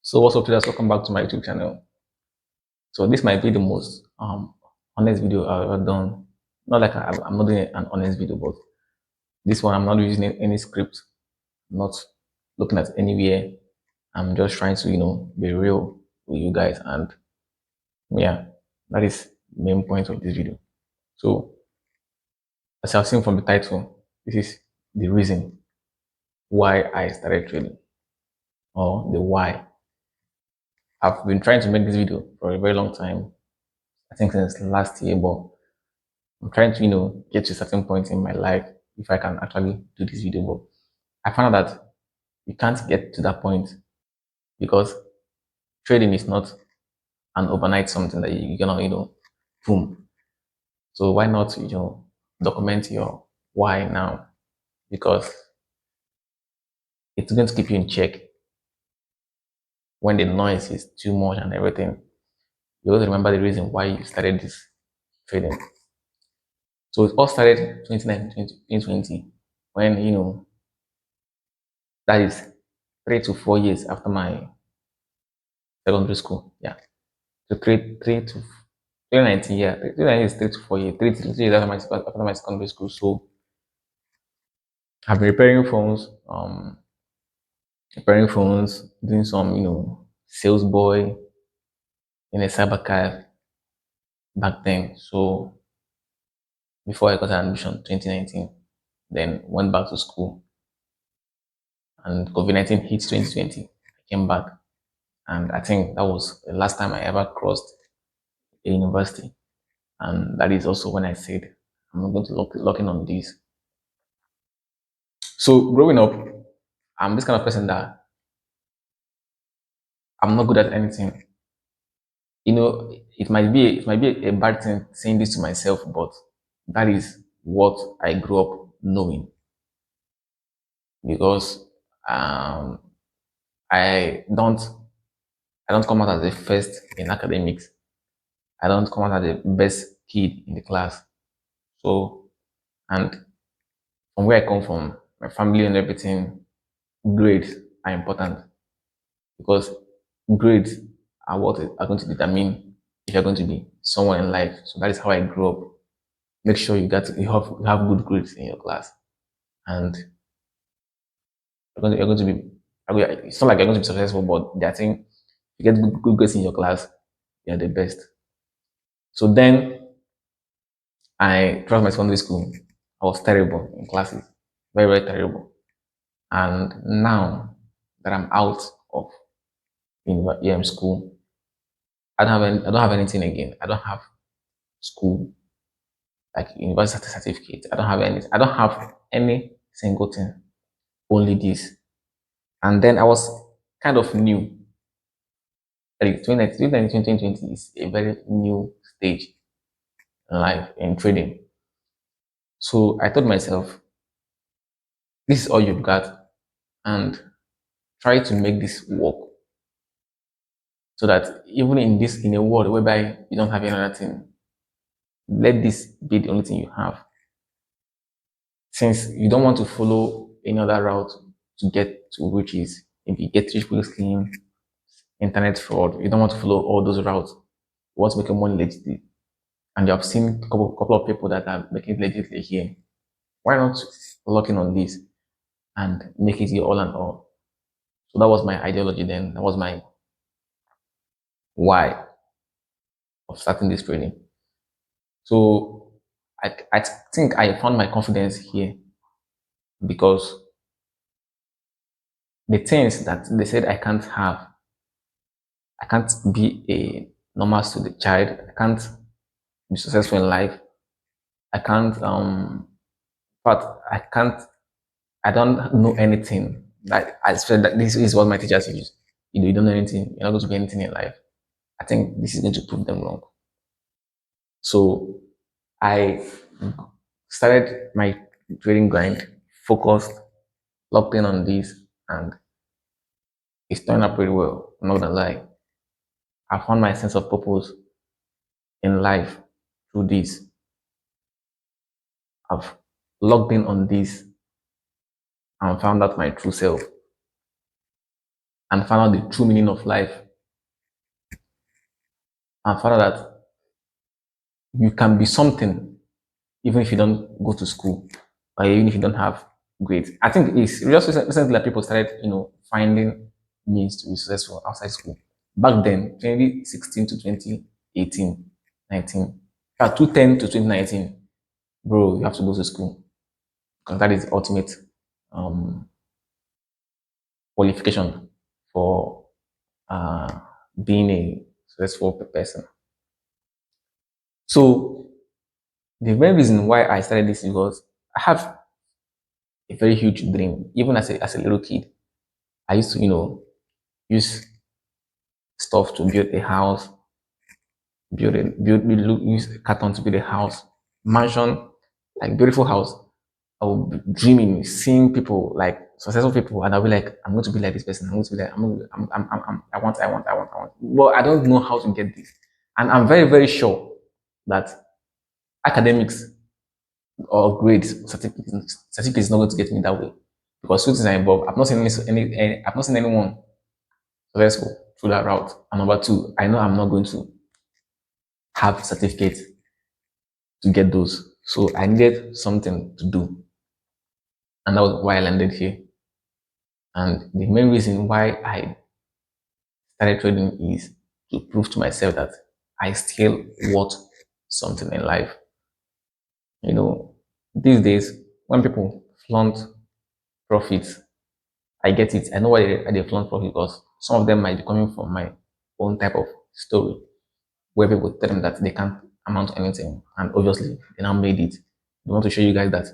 So what's up, traders? Welcome back to my YouTube channel. So this might be the most honest video I've ever done. Not like I'm not doing an honest video, but this one I'm not using any script, not looking at anywhere. I'm just trying to be real with you guys, and yeah, that is the main point of this video. So as I've seen from the title, this is the reason why I started trading, or the why. I've been trying to make this video for a very long time. I think since last year, but I'm trying to, get to a certain point in my life if I can actually do this video. But I found out that you can't get to that point because trading is not an overnight something that you're gonna, boom. So why not, document your why now? Because it's going to keep you in check when the noise is too much and everything. You always remember the reason why you started this trading. So it all started 2019, when, that is 3 to 4 years after my secondary school. Yeah. So three to 2019, yeah. 2019 is 3 to 4 years. 3 years after my secondary school. So I've been repairing phones, doing some, sales boy in a cyber cafe back then. So before I got an admission 2019, then went back to school, and COVID-19 hit 2020. I came back, and I think that was the last time I ever crossed a university. And that is also when I said I'm not going to lock in on this. So growing up, I'm this kind of person that I'm not good at anything. It might be a bad thing saying this to myself, but that is what I grew up knowing. Because um, I don't I don't come out as the first in academics. I don't come out as the best kid in the class. So, and from where I come from, my family and everything, grades are important, because grades are what are going to determine if you're going to be someone in life. So that is how I grew up. Make sure you have good grades in your class, and you're going to be. It's not like you're going to be successful, but they're saying you get good grades in your class, you're the best. So then I throughout my secondary school, I was terrible in classes, very very terrible. And now that I'm out of school, I don't have anything again. I don't have school, like university certificate. I don't have any. I don't have any single thing. Only this. And then I was kind of new. Like 2020 is a very new stage in life in trading. So I told myself, this is all you've got, and try to make this work. So that even in a world whereby you don't have any other thing, let this be the only thing you have. Since you don't want to follow any other route to get to riches, maybe get rich quick scheme, internet fraud, you don't want to follow all those routes. You want to make your money legitly. And you have seen a couple of people that are making it legitly here. Why not lock in on this and make it your all and all? So that was my ideology then. That was my why of starting this training. So I think I found my confidence here, because the things that they said I can't have, I can't be a normal student child, I can't be successful in life, I can't but I don't know anything. That I said that this is what my teachers use. You don't know anything, you're not going to be anything in life. I think this is going to prove them wrong. So I started my trading grind, focused, locked in on this, and it's turned out pretty well. I'm not gonna lie. I found my sense of purpose in life through this. I've logged in on this and found out my true self. and found out the true meaning of life, and found out that you can be something even if you don't go to school, or even if you don't have grades. I think it's just recently that people started, finding means to be successful outside school. Back then, 2016 to 2018, 19, 2010 to 2019, bro, you have to go to school because that is the ultimate um, qualification for uh, being a successful person. So the main reason why I started this is because I have a very huge dream. Even as a little kid, I used to, use stuff to build a house, use carton to build a house, mansion, like beautiful house. I would be dreaming, seeing people like successful people, and I'll be like, I'm going to be like this person. I'm going to be like, I'm, going to, I want. But I don't know how to get this, and I'm very, very sure that academics or grades certificate is not going to get me that way because two things are involved. I've not seen I've not seen anyone successful through that route. And number two, I know I'm not going to have certificates to get those. So I needed something to do. And that was why I landed here. And the main reason why I started trading is to prove to myself that I still want something in life. You know, these days, when people flaunt profits, I get it. I know why they flaunt profit because some of them might be coming from my own type of story where people tell them that they can't amount to anything. And obviously, they now made it. They want to show you guys that,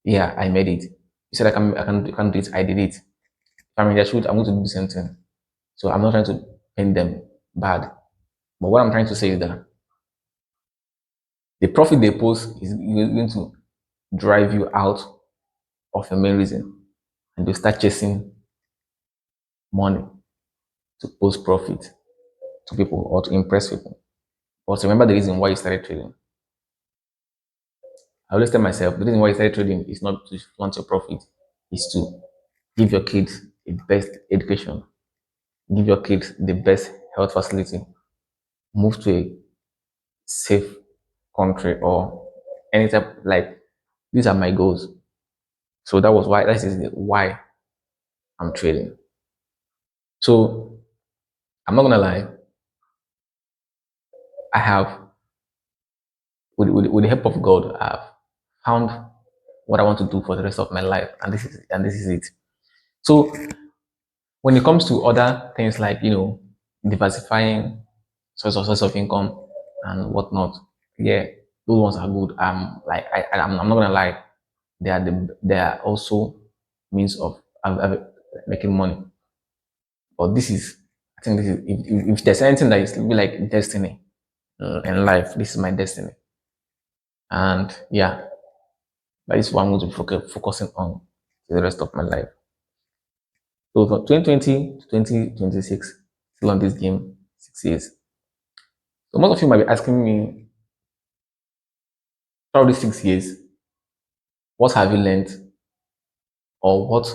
yeah, I made it. You said I can't do it. I did it. If I'm in their shoes, I'm going to do the same thing. So I'm not trying to paint them bad. But what I'm trying to say is that the profit they post is going to drive you out of the main reason. And you start chasing money to post profit to people or to impress people. But remember the reason why you started trading. I always tell myself the reason why you started trading is not to flaunt your profit, is to give your kids the best education, give your kids the best health facility, move to a safe country or any type like these are my goals. So that is why I'm trading. So I'm not gonna lie, I have with the help of God, I've found what I want to do for the rest of my life, and this is it. So when it comes to other things like diversifying source of income and whatnot, yeah, those ones are good. I'm not gonna lie, they are also means of making money. But this is I think this is if there's anything that is be like destiny in life, this is my destiny, and yeah, that is what I'm going to be focusing on for the rest of my life. So from 2020 to 2026, still on this game, 6 years. So most of you might be asking me, throughout these 6 years, what have you learned, or what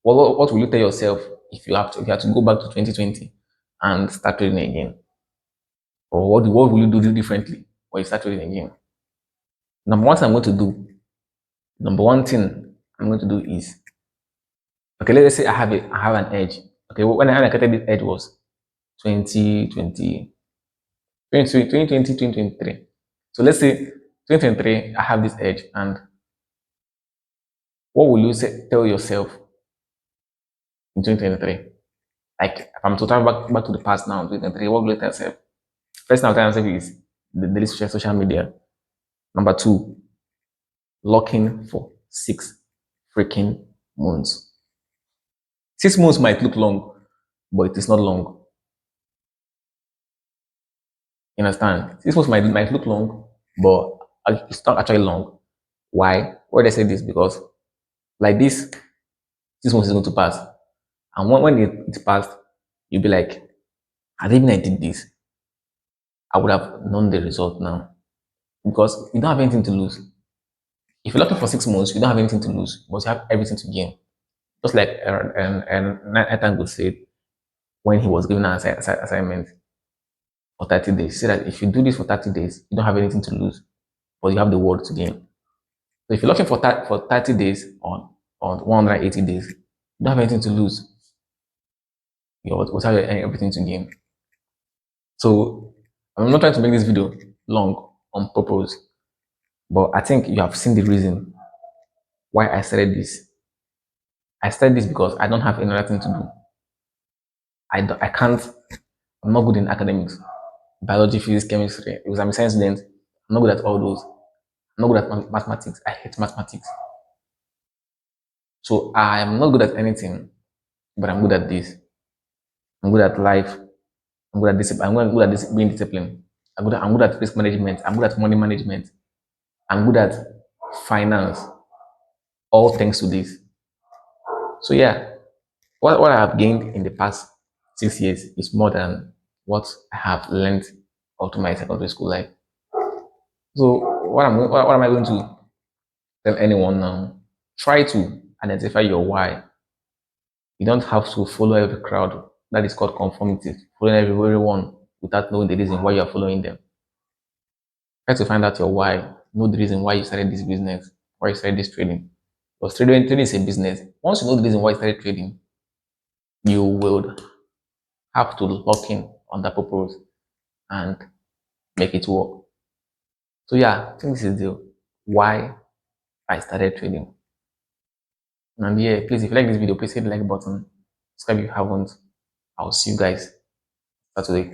will you tell yourself if you have to go back to 2020 and start trading again, or what will you do differently when you start trading again? Number one thing I'm going to do, number one thing I'm going to do is okay. Let's say I have an edge. Okay, when I created this edge was 2020, 2023. So let's say 2023, I have this edge, and what will you tell yourself in 2023? Like, if I'm to travel back to the past now, 2023, what will you tell yourself? First thing I'll tell myself is the daily social media. Number two, locking for 6 freaking months. 6 months might look long, but it is not long. You understand? 6 months might look long, but it's not actually long. Why? Why did I say this? Because like this, 6 months is going to pass. And when it's passed, you'll be like, had even I did this, I would have known the result now. Because you don't have anything to lose. If you're looking for 6 months, you don't have anything to lose, but you have everything to gain. Just like Nathan Good said when he was given an assignment for 30 days. He said that if you do this for 30 days, you don't have anything to lose, but you have the world to gain. So if you're looking for, for 30 days on 180 days, you don't have anything to lose. You will have everything to gain. So I'm not trying to make this video long on purpose, but I think you have seen the reason why I started this. I started this because I don't have any other thing to do. I can't, I'm not good in academics, biology, physics, chemistry, because I'm a science student. I'm not good at all those. I'm not good at mathematics. I hate mathematics. So I am not good at anything, but I'm good at this. I'm good at life. I'm good at discipline. I'm good at being disciplined. I'm good at risk management. I'm good at money management. I'm good at finance. All thanks to this. So yeah, what I have gained in the past 6 years is more than what I have learned up to my secondary school life. So what am I going to tell anyone now? Try to identify your why. You don't have to follow every crowd. That is called conformity. Following everyone without knowing the reason why you are following them. Try to find out your why. Know the reason why you started this business, why you started this trading. Because trading is a business. Once you know the reason why you started trading, you will have to lock in on that purpose and make it work. So yeah, I think this is the why I started trading. And yeah, please, if you like this video, please hit the like button. Subscribe if you haven't. I'll see you guys Saturday.